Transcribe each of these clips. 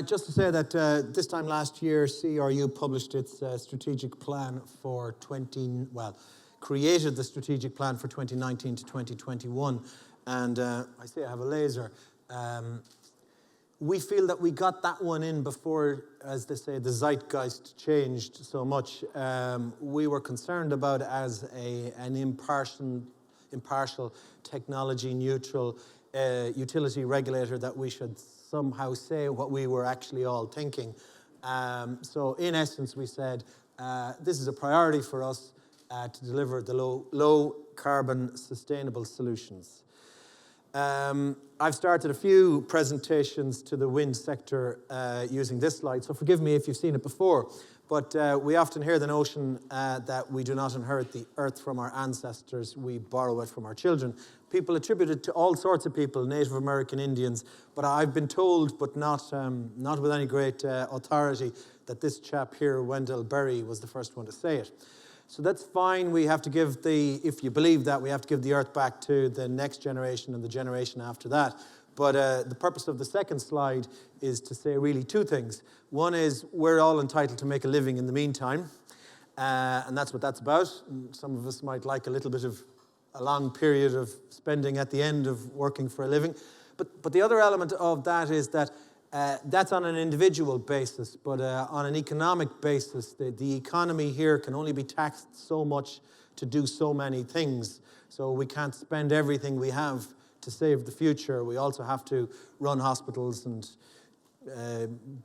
Just to say that this time last year, CRU published its strategic plan for created the strategic plan for 2019 to 2021. And I see I have a laser. We feel that we got that one in before, as they say, the zeitgeist changed so much. We were concerned about it as an impartial, technology-neutral utility regulator, that we should somehow say what we were actually all thinking. So in essence, we said, this is a priority for us to deliver the low carbon sustainable solutions. I've started a few presentations to the wind sector using this slide, so forgive me if you've seen it before. But we often hear the notion that we do not inherit the earth from our ancestors, we borrow it from our children. People attribute it to all sorts of people, Native American Indians, but I've been told, but not with any great authority, that this chap here, Wendell Berry, was the first one to say it. So that's fine. We have to give if you believe that, we have to give the earth back to the next generation and the generation after that. But the purpose of the second slide is to say really two things. One is we're all entitled to make a living in the meantime, and that's what that's about. And some of us might like a little bit of a long period of spending at the end of working for a living. But the other element of that is that that's on an individual basis, but on an economic basis, the economy here can only be taxed so much to do so many things. So we can't spend everything we have to save the future. We also have to run hospitals and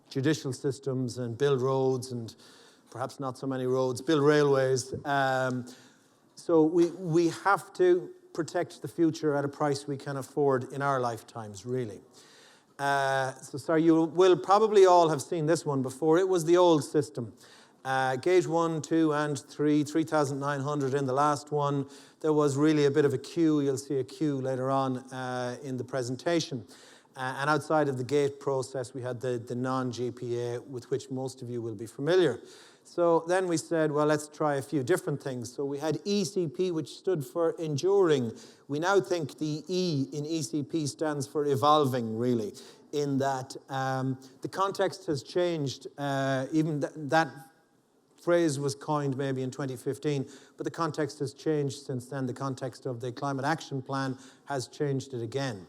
judicial systems and build roads, and perhaps not so many roads, build railways. So we have to protect the future at a price we can afford in our lifetimes, really. Sorry, you will probably all have seen this one before. It was the old system. Gauge 1, 2, and 3, 3,900 in the last one. There was really a bit of a queue. You'll see a queue later on in the presentation. And outside of the gate process, we had the non-GPA, with which most of you will be familiar. So then we said, well, let's try a few different things. So we had ECP, which stood for enduring. We now think the E in ECP stands for evolving, really, in that the context has changed. Even that phrase was coined maybe in 2015, but the context has changed since then. The context of the Climate Action Plan has changed it again.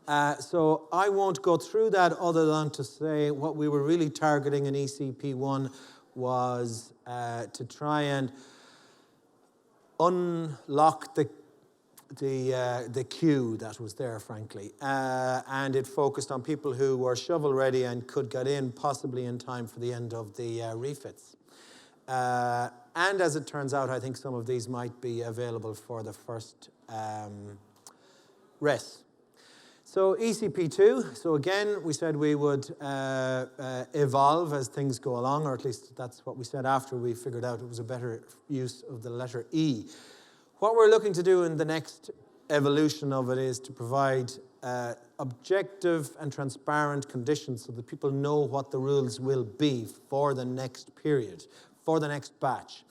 So I won't go through that other than to say what we were really targeting in ECP1 was to try and unlock the queue that was there, frankly. And it focused on people who were shovel-ready and could get in possibly in time for the end of the refits. And as it turns out, I think some of these might be available for the first RES. So ECP2, so again, we said we would evolve as things go along, or at least that's what we said after we figured out it was a better use of the letter E. What we're looking to do in the next evolution of it is to provide objective and transparent conditions so that people know what the rules will be for the next period, for the next batch.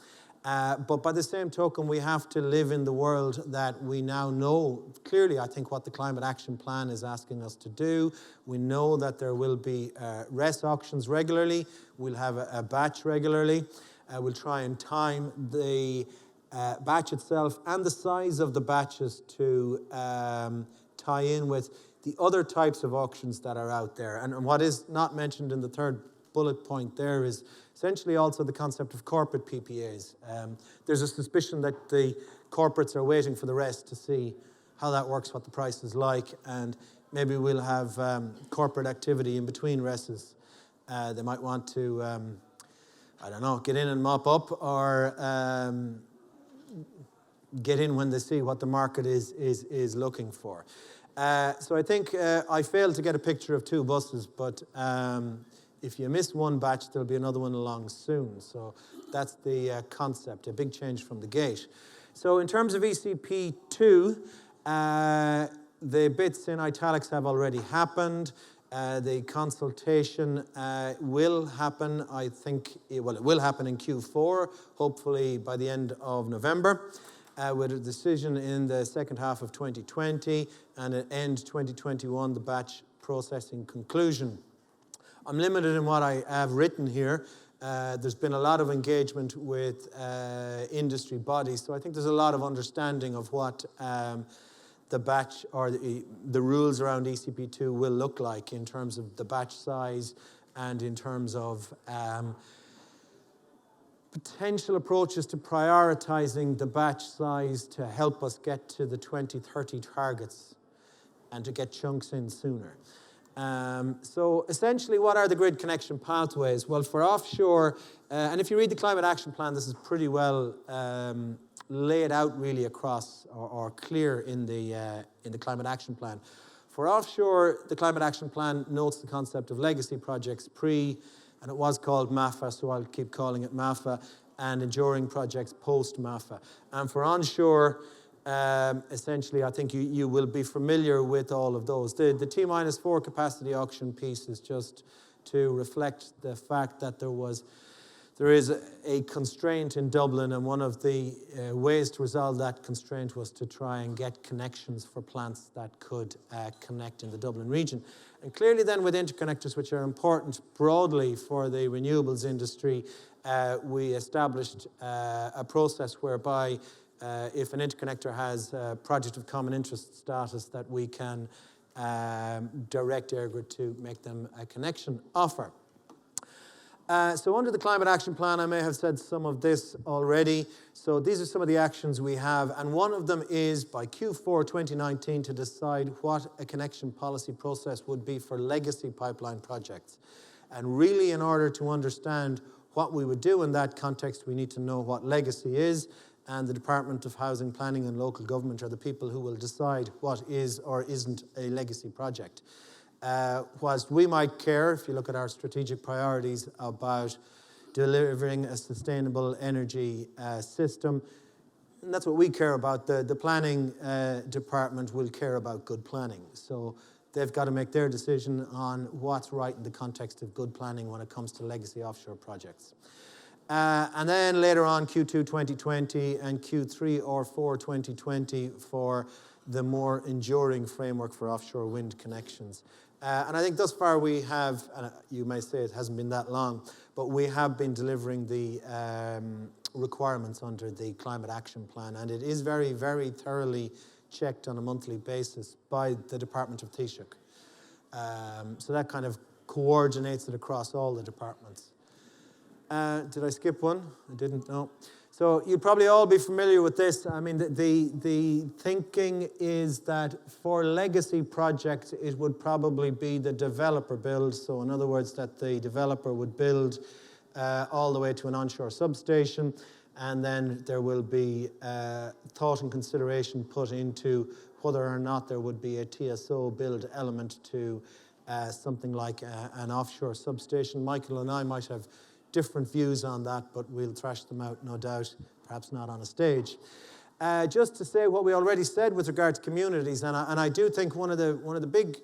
But by the same token, we have to live in the world that we now know clearly, I think, what the Climate Action Plan is asking us to do. We know that there will be RES auctions regularly. We'll have a batch regularly. We'll try and time the batch itself and the size of the batches to tie in with the other types of auctions that are out there. And what is not mentioned in the third bullet point there is essentially also the concept of corporate PPAs. There's a suspicion that the corporates are waiting for the rest to see how that works, what the price is like, and maybe we'll have corporate activity in between RESs. They might want to, I don't know, get in and mop up, or get in when they see what the market is looking for. So I think I failed to get a picture of two buses, but if you miss one batch, there'll be another one along soon. So that's the concept, a big change from the gate. So in terms of ECP2, the bits in italics have already happened. The consultation will happen, I think, it will happen in Q4, hopefully by the end of November, with a decision in the second half of 2020 and an end 2021, the batch processing conclusion. I'm limited in what I have written here. There's been a lot of engagement with industry bodies, so I think there's a lot of understanding of what the batch or the rules around ECP2 will look like in terms of the batch size and in terms of potential approaches to prioritizing the batch size to help us get to the 2030 targets and to get chunks in sooner. So essentially, what are the grid connection pathways? Well, for offshore, and if you read the Climate Action Plan, this is pretty well laid out really across or clear in the Climate Action Plan. For offshore, the Climate Action Plan notes the concept of legacy projects and it was called MAFA, so I'll keep calling it MAFA, and enduring projects post-MAFA. And for onshore, essentially, I think you will be familiar with all of those. The T-4 capacity auction piece is just to reflect the fact that there is a constraint in Dublin, and one of the ways to resolve that constraint was to try and get connections for plants that could connect in the Dublin region. And clearly then with interconnectors, which are important broadly for the renewables industry, we established a process whereby if an interconnector has a project of common interest status, that we can direct EirGrid to make them a connection offer. So under the Climate Action Plan, I may have said some of this already. So these are some of the actions we have, and one of them is by Q4 2019 to decide what a connection policy process would be for legacy pipeline projects. And really, in order to understand what we would do in that context, we need to know what legacy is, and the Department of Housing, Planning and Local Government are the people who will decide what is or isn't a legacy project. Whilst we might care, if you look at our strategic priorities, about delivering a sustainable energy system, and that's what we care about. The planning department will care about good planning. So they've got to make their decision on what's right in the context of good planning when it comes to legacy offshore projects. And then later on, Q2 2020 and Q3 or 4 2020 for the more enduring framework for offshore wind connections. And I think thus far we have, and you may say it hasn't been that long, but we have been delivering the requirements under the Climate Action Plan, and it is very, very thoroughly checked on a monthly basis by the Department of Taoiseach. So that kind of coordinates it across all the departments. Did I skip one? I didn't, no. So you'd probably all be familiar with this. I mean, the thinking is that for legacy projects, it would probably be the developer build. So in other words, that the developer would build all the way to an onshore substation, and then there will be thought and consideration put into whether or not there would be a TSO build element to something like an offshore substation. Michael and I might have different views on that, but we'll thrash them out, no doubt, perhaps not on a stage. Just to say what we already said with regard to communities, and I do think one of the big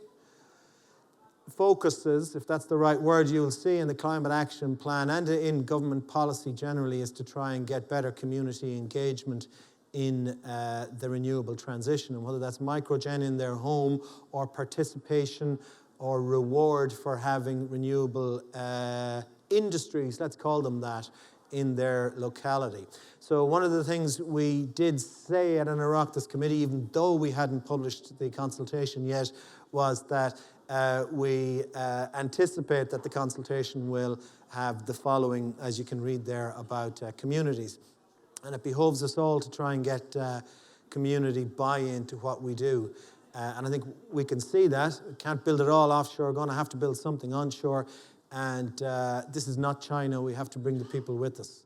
focuses, if that's the right word, you'll see in the Climate Action Plan and in government policy generally, is to try and get better community engagement in the renewable transition, and whether that's microgen in their home or participation or reward for having renewable industries, let's call them that, in their locality. So one of the things we did say at an Oireachtas committee, even though we hadn't published the consultation yet, was that we anticipate that the consultation will have the following, as you can read there, about communities. And it behoves us all to try and get community buy-in to what we do. And I think we can see that. We can't build it all offshore. We're going to have to build something onshore. And this is not China. We have to bring the people with us.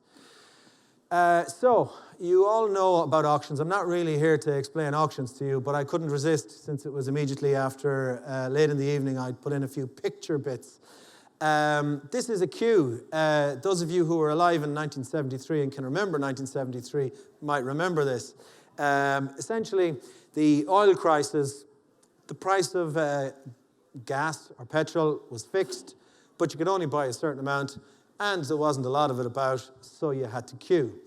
So you all know about auctions. I'm not really here to explain auctions to you, but I couldn't resist, since it was immediately after, late in the evening, I'd put in a few picture bits. This is a queue. Those of you who were alive in 1973 and can remember 1973 might remember this. Essentially, the oil crisis, the price of gas or petrol was fixed, but you could only buy a certain amount, and there wasn't a lot of it about, so you had to queue.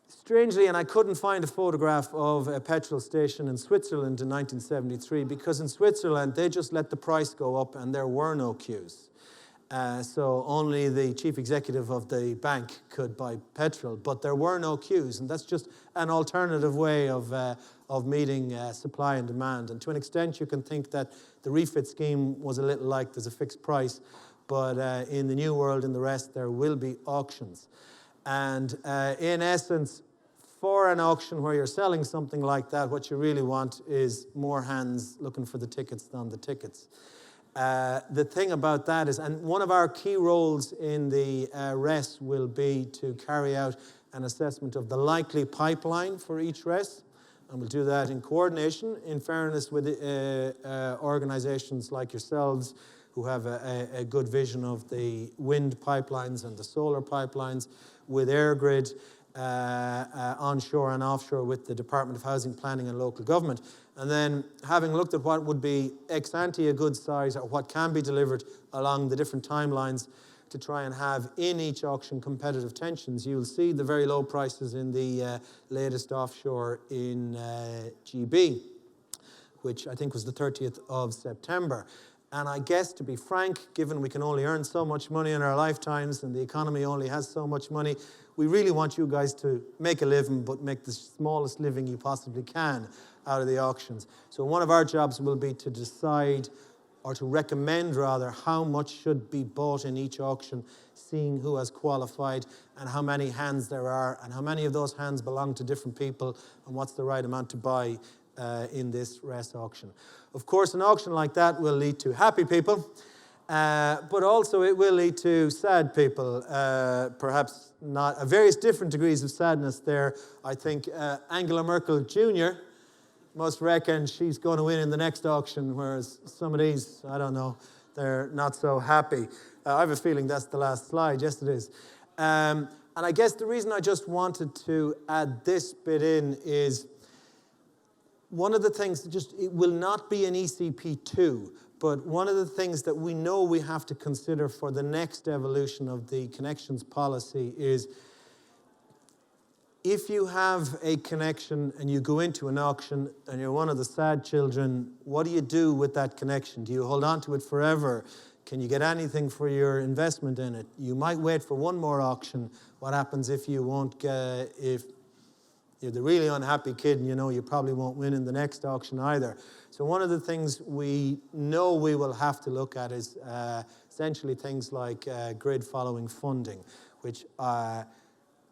Strangely, and I couldn't find a photograph of a petrol station in Switzerland in 1973, because in Switzerland, they just let the price go up and there were no queues. So only the chief executive of the bank could buy petrol, but there were no queues, and that's just an alternative way of meeting supply and demand. And to an extent, you can think that the refit scheme was a little like there's a fixed price, but in the new world, in the rest, there will be auctions. And in essence, for an auction where you're selling something like that, what you really want is more hands looking for the tickets than the tickets. The thing about that is, and one of our key roles in the RES will be to carry out an assessment of the likely pipeline for each RES, and we'll do that in coordination, in fairness with organisations like yourselves who have a good vision of the wind pipelines and the solar pipelines, with EirGrid, onshore and offshore with the Department of Housing, Planning and Local Government. And then having looked at what would be ex ante a good size, or what can be delivered along the different timelines to try and have in each auction competitive tensions, you'll see the very low prices in the latest offshore in GB, which I think was the 30th of September. And I guess, to be frank, given we can only earn so much money in our lifetimes and the economy only has so much money, we really want you guys to make a living, but make the smallest living you possibly can out of the auctions. So one of our jobs will be to decide, or to recommend rather, how much should be bought in each auction, seeing who has qualified and how many hands there are, and how many of those hands belong to different people, and what's the right amount to buy in this RES auction. Of course, an auction like that will lead to happy people, but also it will lead to sad people, perhaps not, various different degrees of sadness there. I think Angela Merkel Jr. must reckon she's going to win in the next auction, whereas some of these, I don't know, they're not so happy. I have a feeling that's the last slide. Yes, it is. And I guess the reason I just wanted to add this bit in is one of the things that it will not be an ECP2, but one of the things that we know we have to consider for the next evolution of the connections policy is, if you have a connection and you go into an auction and you're one of the sad children, what do you do with that connection? Do you hold on to it forever? Can you get anything for your investment in it? You might wait for one more auction. What happens if you won't get, if you're the really unhappy kid and you know you probably won't win in the next auction either? So one of the things we know we will have to look at is essentially things like grid following funding, which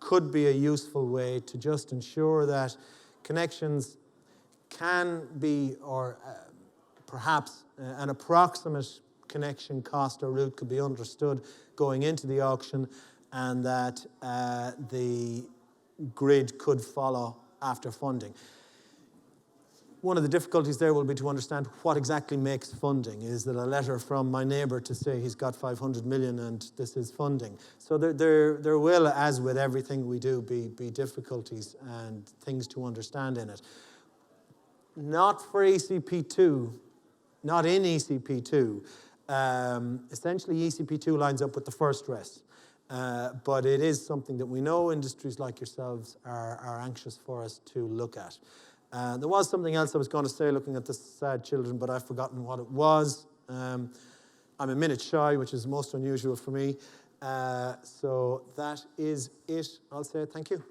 could be a useful way to just ensure that connections can be, or perhaps an approximate connection cost or route could be understood going into the auction, and that the grid could follow after funding. One of the difficulties there will be to understand what exactly makes funding. Is it a letter from my neighbour to say he's got 500 million and this is funding? So there will, as with everything we do, be difficulties and things to understand in it. Not for ECP2, not in ECP2. Essentially, ECP2 lines up with the first RES. But it is something that we know industries like yourselves are anxious for us to look at. There was something else I was going to say looking at the sad children, but I've forgotten what it was. I'm a minute shy, which is most unusual for me. So that is it. I'll say thank you.